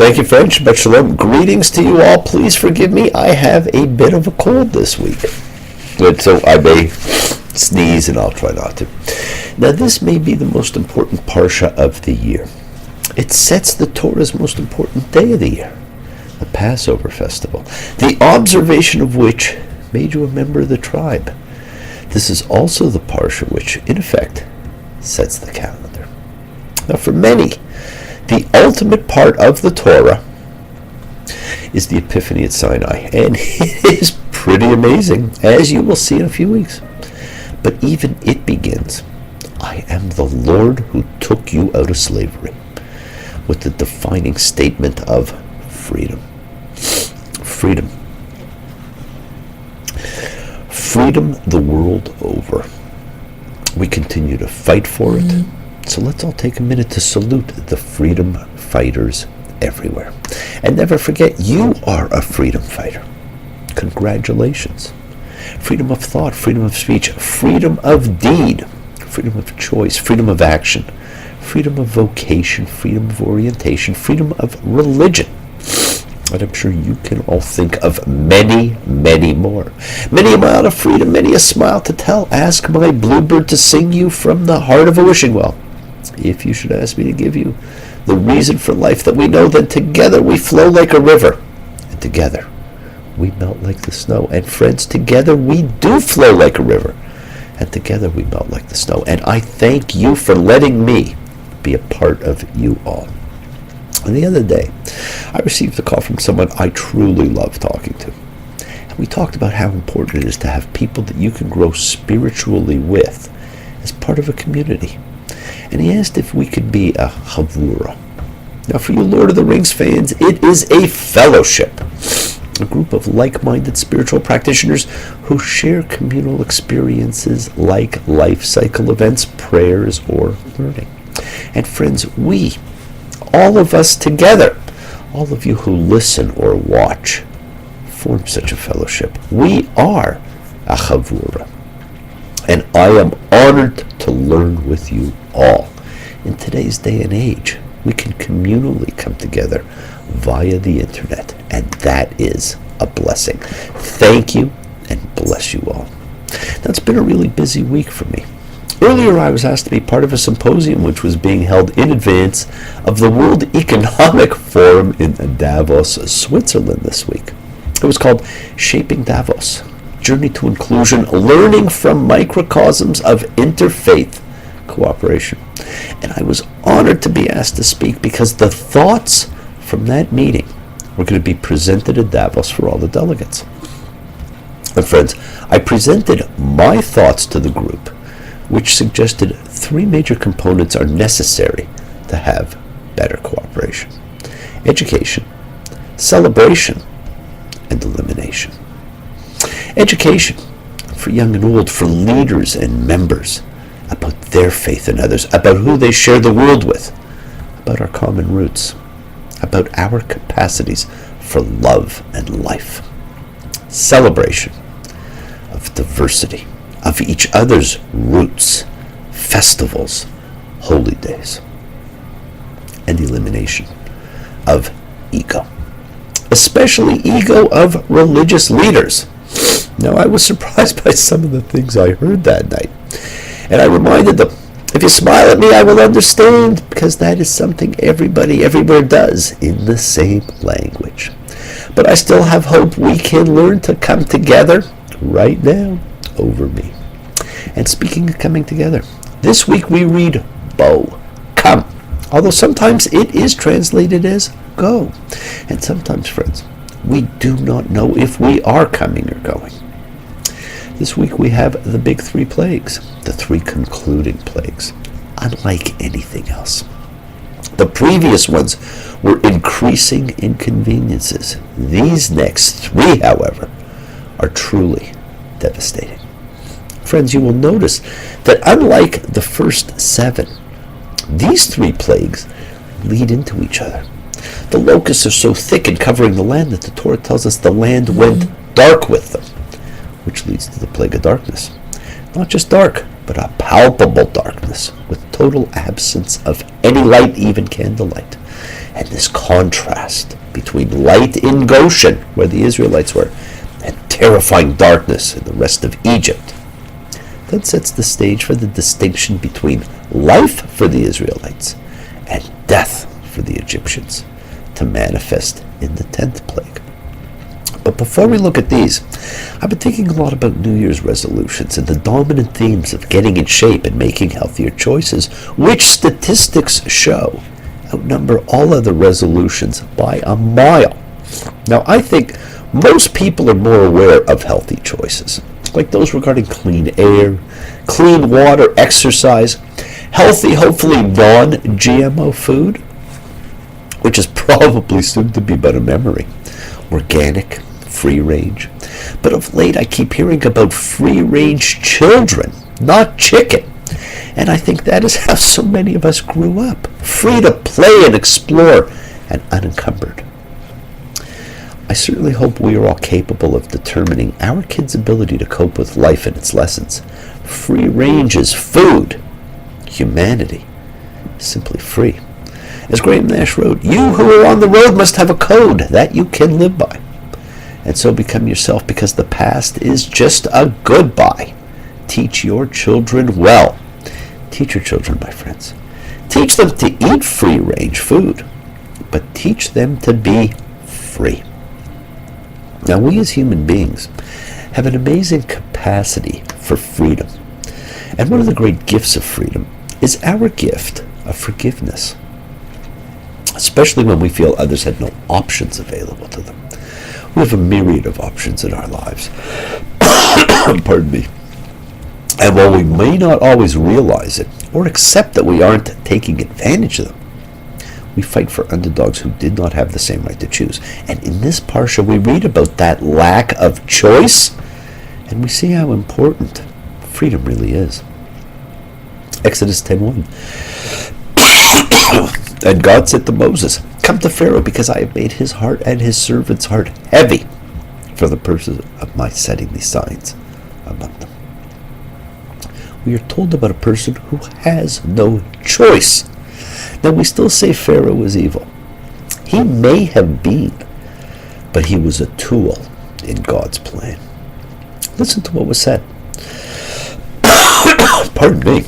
Thank you, friend. Shabbat Shalom. Greetings to you all. Please forgive me. I have a bit of a cold this week. So I may sneeze, and I'll try not to. Now, this may be the most important parsha of the year. It sets the Torah's most important day of the year, the Passover festival, the observation of which made you a member of the tribe. This is also the parsha which, in effect, sets the calendar. Now, for many, the ultimate part of the Torah is the Epiphany at Sinai, and it is pretty amazing, as you will see in a few weeks. But even it begins, I am the Lord who took you out of slavery, with the defining statement of freedom. Freedom. Freedom the world over. We continue to fight for it. So let's all take a minute to salute the freedom fighters everywhere. And never forget, you are a freedom fighter. Congratulations. Freedom of thought, freedom of speech, freedom of deed, freedom of choice, freedom of action, freedom of vocation, freedom of orientation, freedom of religion. And I'm sure you can all think of many, many more. Many amount of freedom, many a smile to tell. Ask my bluebird to sing you from the heart of a wishing well. If you should ask me to give you the reason for life that we know, then together we flow like a river, and together we melt like the snow. And friends, together we do flow like a river, and together we melt like the snow. And I thank you for letting me be a part of you all. And the other day, I received a call from someone I truly love talking to. And we talked about how important it is to have people that you can grow spiritually with as part of a community. And he asked if we could be a chavura. Now, for you Lord of the Rings fans, it is a fellowship, a group of like-minded spiritual practitioners who share communal experiences like life cycle events, prayers, or learning. And friends, we, all of us together, all of you who listen or watch, form such a fellowship. We are a chavura. And I am honored to learn with you all. In today's day and age, we can communally come together via the internet, and that is a blessing. Thank you, and bless you all. Now, it's been a really busy week for me. Earlier, I was asked to be part of a symposium which was being held in advance of the World Economic Forum in Davos, Switzerland this week. It was called Shaping Davos, Journey to Inclusion, Learning from Microcosms of Interfaith Cooperation. And I was honored to be asked to speak because the thoughts from that meeting were going to be presented at Davos for all the delegates. And friends, I presented my thoughts to the group, which suggested three major components are necessary to have better cooperation: education, celebration, and elimination. Education, for young and old, for leaders and members, about their faith in others, about who they share the world with, about our common roots, about our capacities for love and life. Celebration of diversity, of each other's roots, festivals, holy days. And elimination of ego, especially ego of religious leaders. Now, I was surprised by some of the things I heard that night. And I reminded them, if you smile at me, I will understand, because that is something everybody everywhere does in the same language. But I still have hope we can learn to come together right now over me. And speaking of coming together, this week we read Bo, come. Although sometimes it is translated as go. And sometimes, friends, we do not know if we are coming or going. This week we have the big three plagues, the three concluding plagues, unlike anything else. The previous ones were increasing inconveniences. These next three, however, are truly devastating. Friends, you will notice that unlike the first seven, these three plagues lead into each other. The locusts are so thick in covering the land that the Torah tells us the land went dark with them, which leads to the plague of darkness. Not just dark, but a palpable darkness with total absence of any light, even candlelight. And this contrast between light in Goshen, where the Israelites were, and terrifying darkness in the rest of Egypt, then sets the stage for the distinction between life for the Israelites and death for the Egyptians to manifest in the 10th plague. But before we look at these, I've been thinking a lot about New Year's resolutions and the dominant themes of getting in shape and making healthier choices, which statistics show outnumber all other resolutions by a mile. Now, I think most people are more aware of healthy choices, like those regarding clean air, clean water, exercise, healthy, hopefully non-GMO food, which is probably soon to be but a memory, organic, free range. But of late I keep hearing about free range children, not chicken. And I think that is how so many of us grew up, free to play and explore and unencumbered. I certainly hope we are all capable of determining our kids' ability to cope with life and its lessons. Free range is food. Humanity is simply free. As Graham Nash wrote, you who are on the road must have a code that you can live by. And so become yourself, because the past is just a goodbye. Teach your children well. Teach your children, my friends. Teach them to eat free-range food, but teach them to be free. Now, we as human beings have an amazing capacity for freedom. And one of the great gifts of freedom is our gift of forgiveness, especially when we feel others had no options available to them. We have a myriad of options in our lives. Pardon me. And while we may not always realize it or accept that we aren't taking advantage of them, we fight for underdogs who did not have the same right to choose. And in this parsha, we read about that lack of choice, and we see how important freedom really is. Exodus 10:1. And God said to Moses, come to Pharaoh, because I have made his heart and his servant's heart heavy for the purpose of my setting these signs among them. We are told about a person who has no choice. Now, we still say Pharaoh was evil. He may have been, but he was a tool in God's plan. Listen to what was said. Pardon me.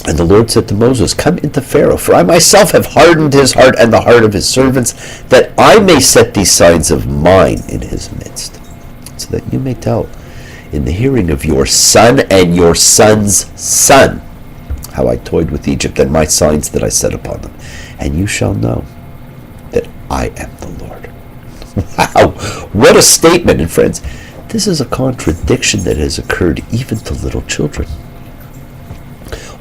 And the Lord said to Moses, come into Pharaoh, for I myself have hardened his heart and the heart of his servants, that I may set these signs of mine in his midst, so that you may tell in the hearing of your son and your son's son how I toyed with Egypt and my signs that I set upon them. And you shall know that I am the Lord. Wow, what a statement. And friends, this is a contradiction that has occurred even to little children.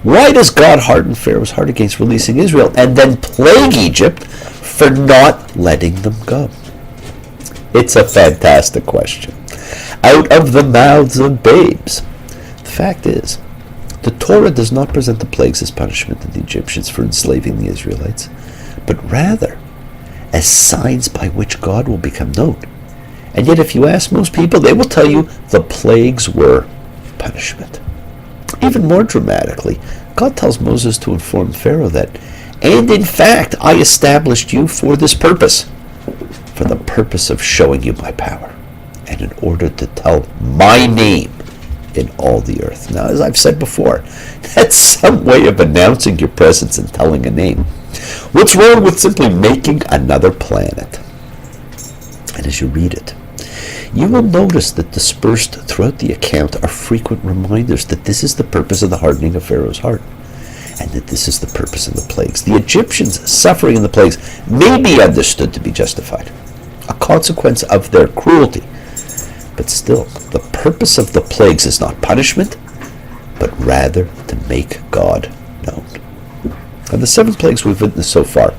Why does God harden Pharaoh's heart against releasing Israel and then plague Egypt for not letting them go? It's a fantastic question. Out of the mouths of babes. The fact is, the Torah does not present the plagues as punishment to the Egyptians for enslaving the Israelites, but rather as signs by which God will become known. And yet if you ask most people, they will tell you the plagues were punishment. Even more dramatically, God tells Moses to inform Pharaoh that, and in fact, I established you for this purpose, for the purpose of showing you my power, and in order to tell my name in all the earth. Now, as I've said before, that's some way of announcing your presence and telling a name. What's wrong with simply making another planet? And as you read it, you will notice that dispersed throughout the account are frequent reminders that this is the purpose of the hardening of Pharaoh's heart, and that this is the purpose of the plagues. The Egyptians' suffering in the plagues may be understood to be justified, a consequence of their cruelty. But still, the purpose of the plagues is not punishment, but rather to make God known. And the 7 plagues we've witnessed so far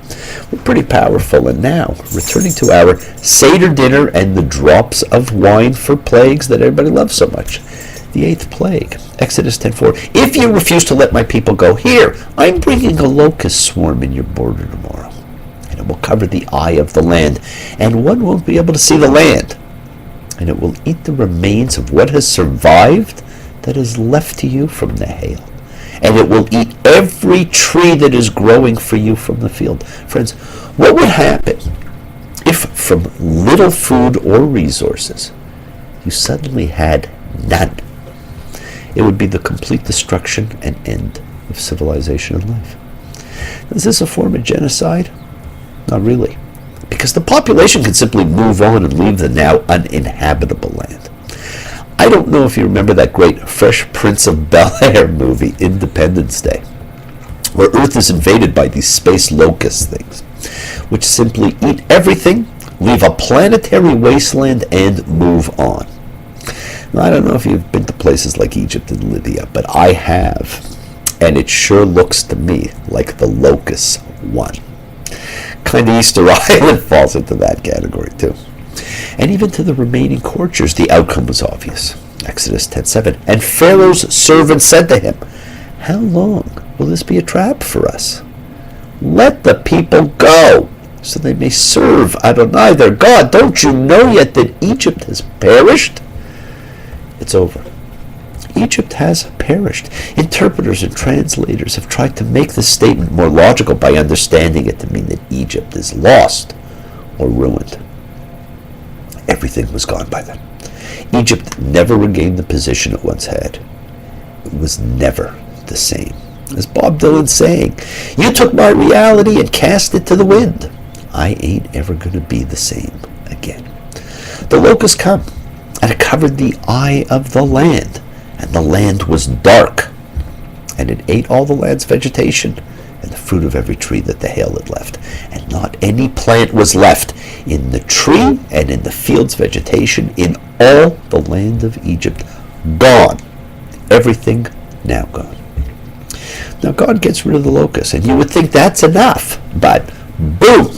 were pretty powerful. And now, returning to our Seder dinner and the drops of wine for plagues that everybody loves so much. The 8th plague, Exodus 10:4. If you refuse to let my people go, here, I'm bringing a locust swarm in your border tomorrow, and it will cover the eye of the land, and one won't be able to see the land, and it will eat the remains of what has survived that is left to you from the hail. and it will eat every tree that is growing for you from the field. Friends, what would happen if from little food or resources you suddenly had none? It would be the complete destruction and end of civilization and life. Is this a form of genocide? Not really, because the population can simply move on and leave the now uninhabitable land. I don't know if you remember that great Fresh Prince of Bel-Air movie, Independence Day, where Earth is invaded by these space locust things, which simply eat everything, leave a planetary wasteland, and move on. Now, I don't know if you've been to places like Egypt and Libya, but I have, and it sure looks to me like the locusts won. Kind of Easter Island falls into that category too. And even to the remaining courtiers, the outcome was obvious. Exodus 10:7. And Pharaoh's servant said to him, "How long will this be a trap for us? Let the people go, so they may serve Adonai their God. Don't you know yet that Egypt has perished?" It's over. Egypt has perished. Interpreters and translators have tried to make this statement more logical by understanding it to mean that Egypt is lost or ruined. Everything was gone by then. Egypt never regained the position it once had. It was never the same. As Bob Dylan's saying, "You took my reality and cast it to the wind. I ain't ever going to be the same again." The locusts come, and it covered the eye of the land, and the land was dark, and it ate all the land's vegetation and the fruit of every tree that the hail had left, and not any plant was left in the tree and in the field's vegetation in all the land of Egypt. Gone. Everything now gone. Now God gets rid of the locusts, and you would think that's enough, but boom,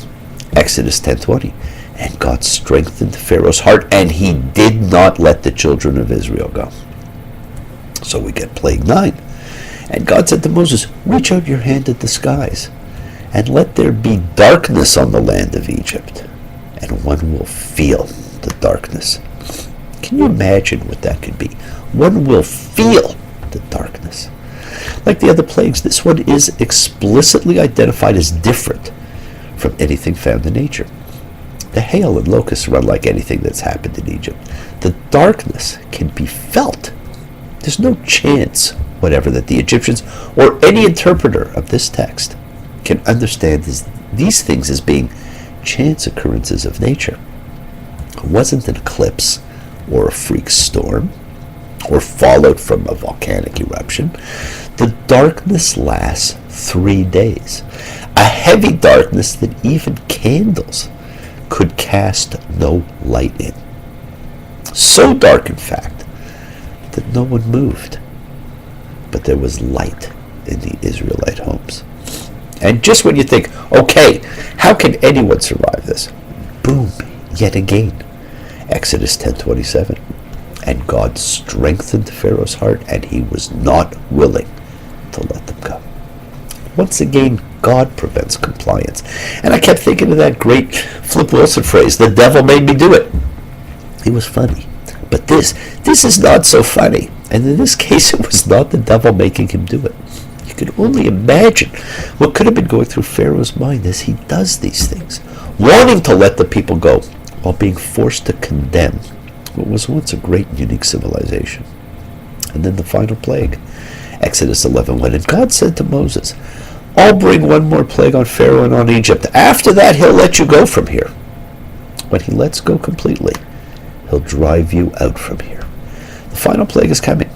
Exodus 10:20. And God strengthened Pharaoh's heart, and he did not let the children of Israel go. So we get plague 9. And God said to Moses, "Reach out your hand at the skies, and let there be darkness on the land of Egypt, and one will feel the darkness." Can you imagine what that could be? One will feel the darkness. Like the other plagues, this one is explicitly identified as different from anything found in nature. The hail and locusts are unlike anything that's happened in Egypt. The darkness can be felt. There's no chance whatever that the Egyptians or any interpreter of this text can understand these things as being chance occurrences of nature. It wasn't an eclipse or a freak storm or fallout from a volcanic eruption. The darkness lasts 3 days, a heavy darkness that even candles could cast no light in. So dark, in fact, that no one moved. But there was light in the Israelite homes. And just when you think, okay, how can anyone survive this? Boom, yet again. Exodus 10:27. And God strengthened Pharaoh's heart, and he was not willing to let them go. Once again, God prevents compliance. And I kept thinking of that great Flip Wilson phrase, "The devil made me do it." It was funny. But this is not so funny. And in this case, it was not the devil making him do it. You can only imagine what could have been going through Pharaoh's mind as he does these things, wanting to let the people go while being forced to condemn what was once a great and unique civilization. And then the final plague, Exodus 11:1. And God said to Moses, "I'll bring one more plague on Pharaoh and on Egypt. After that, he'll let you go from here. When he lets go completely, he'll drive you out from here." The final plague is coming,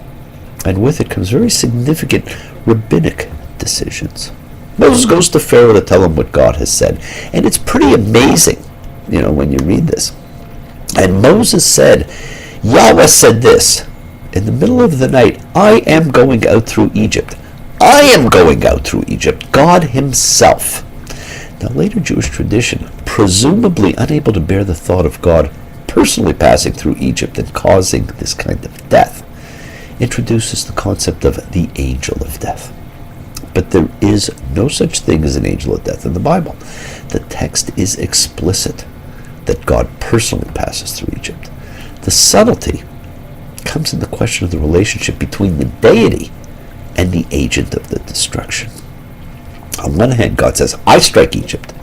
and with it comes very significant rabbinic decisions. Moses goes to Pharaoh to tell him what God has said, and it's pretty amazing, when you read this. And Moses said, "Yahweh said this, in the middle of the night, I am going out through Egypt. I am going out through Egypt, God himself." Now, later Jewish tradition, presumably unable to bear the thought of God personally passing through Egypt and causing this kind of death, introduces the concept of the angel of death. But there is no such thing as an angel of death in the Bible. The text is explicit that God personally passes through Egypt. The subtlety comes in the question of the relationship between the deity and the agent of the destruction. On one hand, God says, I strike Egypt.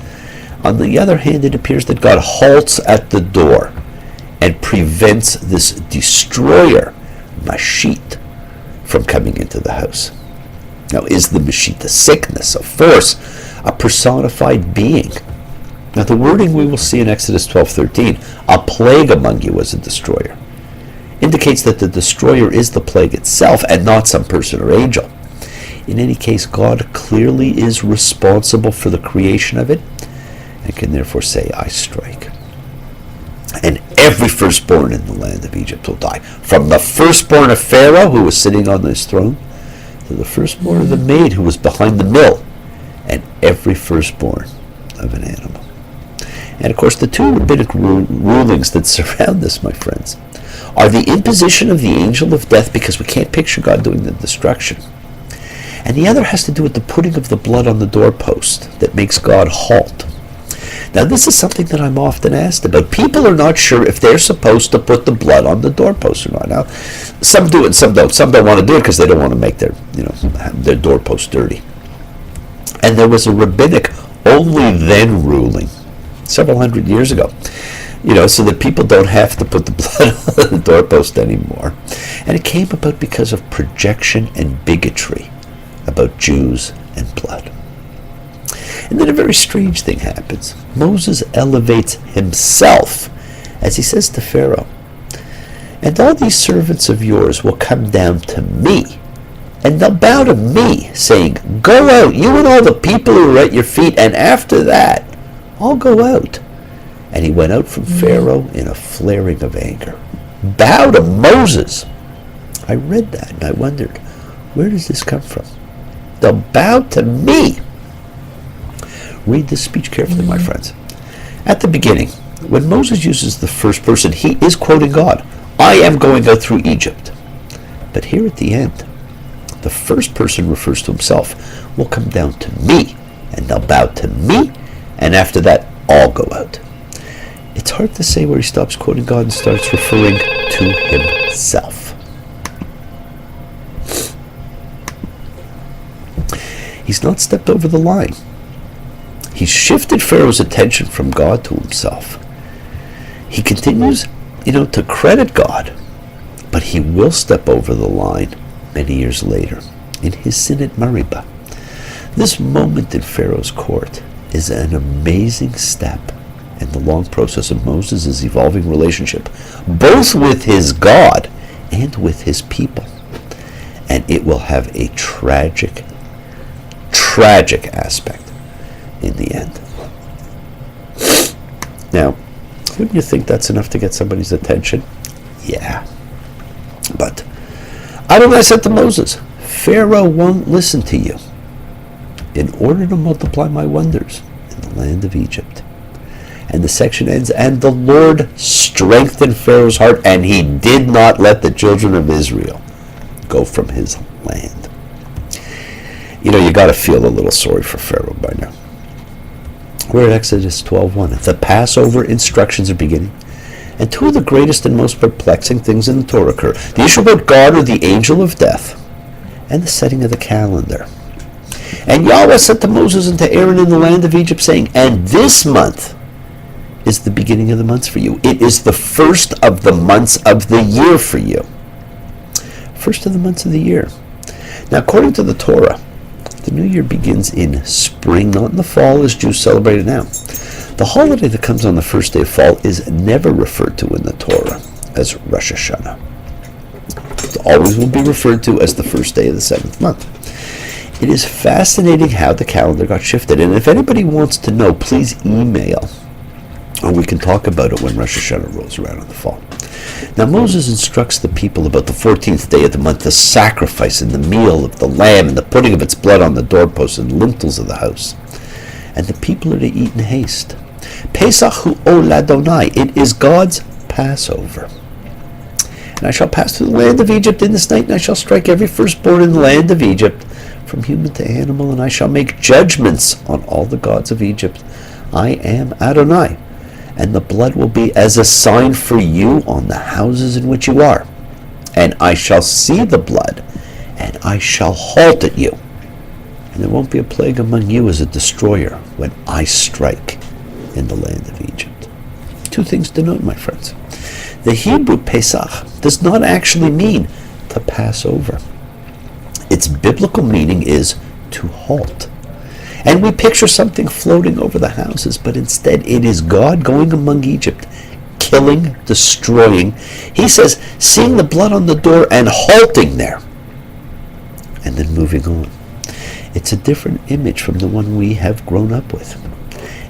On the other hand, it appears that God halts at the door and prevents this destroyer, Mashit, from coming into the house. Now, is the Mashit a sickness, a force, a personified being? Now, the wording we will see in Exodus 12:13, a plague among you as a destroyer, indicates that the destroyer is the plague itself and not some person or angel. In any case, God clearly is responsible for the creation of it and can therefore say, I strike. And every firstborn in the land of Egypt will die, from the firstborn of Pharaoh, who was sitting on his throne, to the firstborn of the maid who was behind the mill, and every firstborn of an animal. And of course, the two rabbinic rulings that surround this, my friends, are the imposition of the angel of death, because we can't picture God doing the destruction. And the other has to do with the putting of the blood on the doorpost that makes God halt. Now, this is something that I'm often asked about. People are not sure if they're supposed to put the blood on the doorpost or not. Now, some do it and some don't. Some don't want to do it because they don't want to make their doorpost dirty. And there was a rabbinic only then ruling several hundred years ago, so that people don't have to put the blood on the doorpost anymore. And it came about because of projection and bigotry about Jews and blood. And then a very strange thing happens. Moses elevates himself as he says to Pharaoh, and all these servants of yours will come down to me, and they'll bow to me, saying, go out, you and all the people who are at your feet, and after that, I'll go out. And he went out from Pharaoh in a flaring of anger. Bow to Moses. I read that and I wondered, where does this come from? They'll bow to me. Read this speech carefully, my friends. At the beginning, when Moses uses the first person, he is quoting God. I am going out through Egypt. But here at the end, the first person refers to himself. Will come down to me, and they'll bow to me, and after that, I'll go out. It's hard to say where he stops quoting God and starts referring to himself. He's not stepped over the line. He's shifted Pharaoh's attention from God to himself. He continues, to credit God, but he will step over the line many years later in his sin at Meribah. This moment in Pharaoh's court is an amazing step in the long process of Moses' evolving relationship, both with his God and with his people. And it will have a tragic aspect in the end. Now, wouldn't you think that's enough to get somebody's attention? Yeah. But Adonai said to Moses, Pharaoh won't listen to you in order to multiply my wonders in the land of Egypt. And the section ends, and the Lord strengthened Pharaoh's heart, and he did not let the children of Israel go from his land. You got to feel a little sorry for Pharaoh by now. We're at Exodus 12:1. The Passover instructions are beginning, and two of the greatest and most perplexing things in the Torah occur: the issue about God or the angel of death, and the setting of the calendar. And Yahweh said to Moses and to Aaron in the land of Egypt, saying, and this month is the beginning of the months for you. It is the first of the months of the year for you. First of the months of the year. Now, according to the Torah, the new year begins in spring, not in the fall as Jews celebrate it now. The holiday that comes on the first day of fall is never referred to in the Torah as Rosh Hashanah. It always will be referred to as the first day of the seventh month. It is fascinating how the calendar got shifted, and if anybody wants to know, please email, or we can talk about it when Rosh Hashanah rolls around in the fall. Now, Moses instructs the people about the 14th day of the month, the sacrifice and the meal of the lamb and the putting of its blood on the doorposts and lintels of the house. And the people are to eat in haste. Pesach hu ol Adonai. It is God's Passover. And I shall pass through the land of Egypt in this night, and I shall strike every firstborn in the land of Egypt, from human to animal, and I shall make judgments on all the gods of Egypt. I am Adonai. And the blood will be as a sign for you on the houses in which you are. And I shall see the blood, and I shall halt at you, and there won't be a plague among you as a destroyer when I strike in the land of Egypt. Two things to note, my friends. The Hebrew Pesach does not actually mean to pass over. Its biblical meaning is to halt. And we picture something floating over the houses, but instead it is God going among Egypt, killing, destroying. He says, seeing the blood on the door and halting there, and then moving on. It's a different image from the one we have grown up with.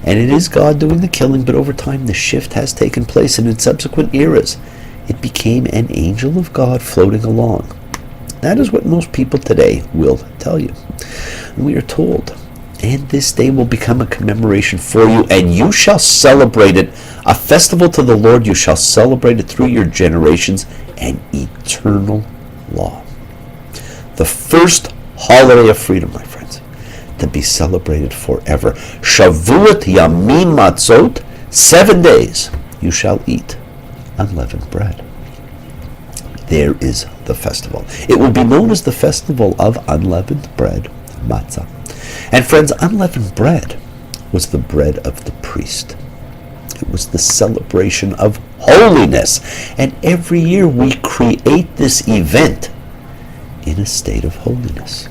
And it is God doing the killing, but over time the shift has taken place, and in subsequent eras it became an angel of God floating along. That is what most people today will tell you. And we are told, and this day will become a commemoration for you, and you shall celebrate it, a festival to the Lord. You shall celebrate it through your generations, an eternal law. The first holiday of freedom, my friends, to be celebrated forever. Shavuot Yamin Matzot, 7 days you shall eat unleavened bread. There is the festival. It will be known as the festival of unleavened bread, matzah. And friends, unleavened bread was the bread of the priest. It was the celebration of holiness. And every year we create this event in a state of holiness.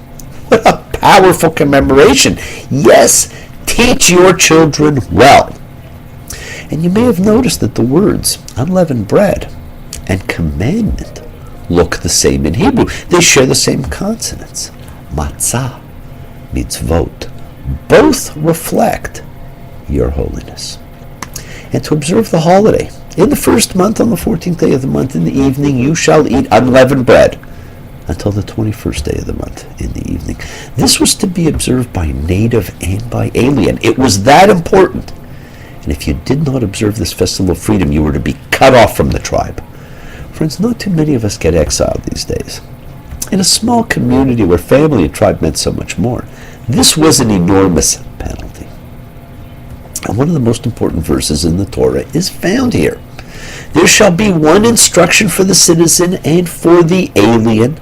What a powerful commemoration. Yes, teach your children well. And you may have noticed that the words unleavened bread and commandment look the same in Hebrew. They share the same consonants. Matzah, mitzvot. Both reflect your holiness. And to observe the holiday, in the first month, on the 14th day of the month, in the evening, you shall eat unleavened bread until the 21st day of the month in the evening. This was to be observed by native and by alien. It was that important. And if you did not observe this festival of freedom, you were to be cut off from the tribe. Friends, not too many of us get exiled these days. In a small community where family and tribe meant so much more, this was an enormous penalty. And one of the most important verses in the Torah is found here. There shall be one instruction for the citizen and for the alien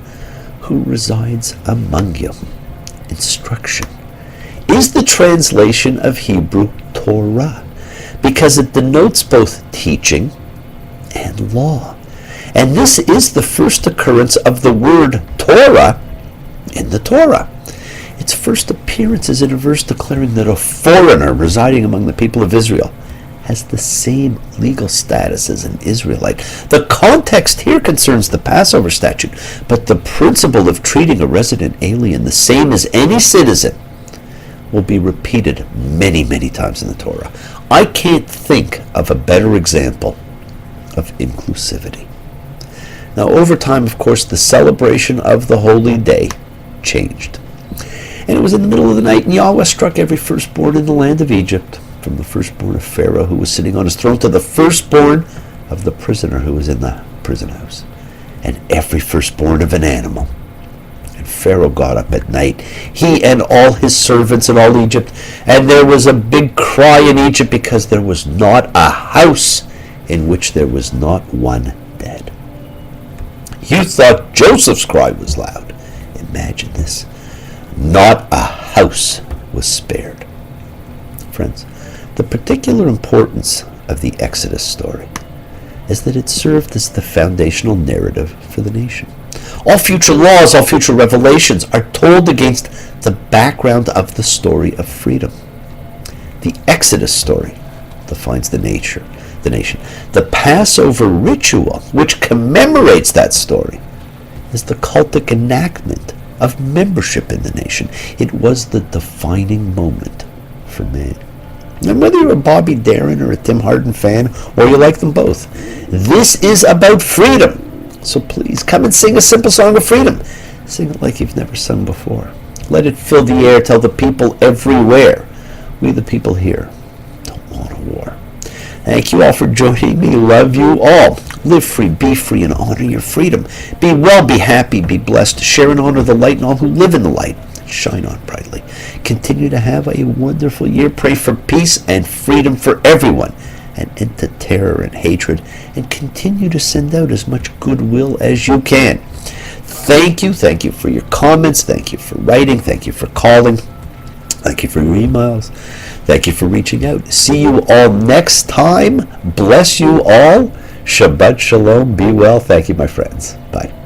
who resides among you. Instruction is the translation of Hebrew Torah, because it denotes both teaching and law. And this is the first occurrence of the word Torah in the Torah. Its first appearance is in a verse declaring that a foreigner residing among the people of Israel has the same legal status as an Israelite. The context here concerns the Passover statute, but the principle of treating a resident alien the same as any citizen will be repeated many, many times in the Torah. I can't think of a better example of inclusivity. Now, over time, of course, the celebration of the holy day changed. And it was in the middle of the night, and Yahweh struck every firstborn in the land of Egypt, from the firstborn of Pharaoh who was sitting on his throne to the firstborn of the prisoner who was in the prison house, and every firstborn of an animal. And Pharaoh got up at night, he and all his servants in all Egypt, and there was a big cry in Egypt because there was not a house in which there was not one dead. You thought Joseph's cry was loud. Imagine this. Not a house was spared. Friends, the particular importance of the Exodus story is that it served as the foundational narrative for the nation. All future laws, all future revelations are told against the background of the story of freedom. The Exodus story defines the nation. The Passover ritual, which commemorates that story, is the cultic enactment of membership in the nation. It was the defining moment for man. And whether you're a Bobby Darin or a Tim Harden fan, or you like them both, this is about freedom. So please, come and sing a simple song of freedom. Sing it like you've never sung before. Let it fill the air. Tell the people everywhere, we the people here don't want a war. Thank you all for joining me. Love you all. Live free, be free, and honor your freedom. Be well, be happy, be blessed. Share and honor the light and all who live in the light. Shine on brightly. Continue to have a wonderful year. Pray for peace and freedom for everyone, and end to terror and hatred, and continue to send out as much goodwill as you can. Thank you. Thank you for your comments. Thank you for writing. Thank you for calling. Thank you for your emails. Thank you for reaching out. See you all next time. Bless you all. Shabbat shalom. Be well. Thank you, my friends. Bye.